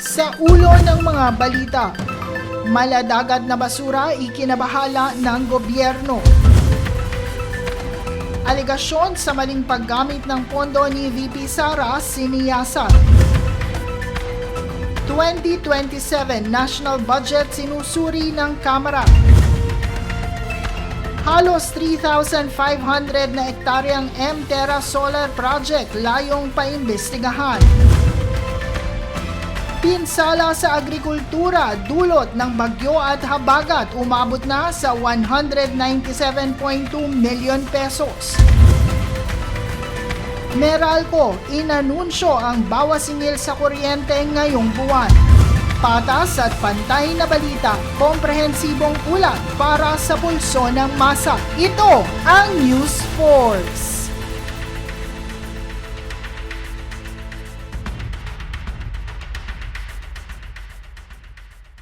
Sa ulo ng mga balita, maladagat na basura ikinabahala ng gobyerno. Alegasyon sa maling paggamit ng pondo ni VP Sara siniyasat. 2027 National Budget sinusuri ng Kamara. Halos 3,500 na ektaryang M-Terra Solar Project layong paimbestigahan. Pinsala sa agrikultura dulot ng bagyo at habagat umabot na sa 197.2 million pesos. Meralco, inanunsyo ang bawas singil sa kuryente ngayong buwan. Patas at pantay na balita, komprehensibong ulat para sa pulso ng masa. Ito ang News Force.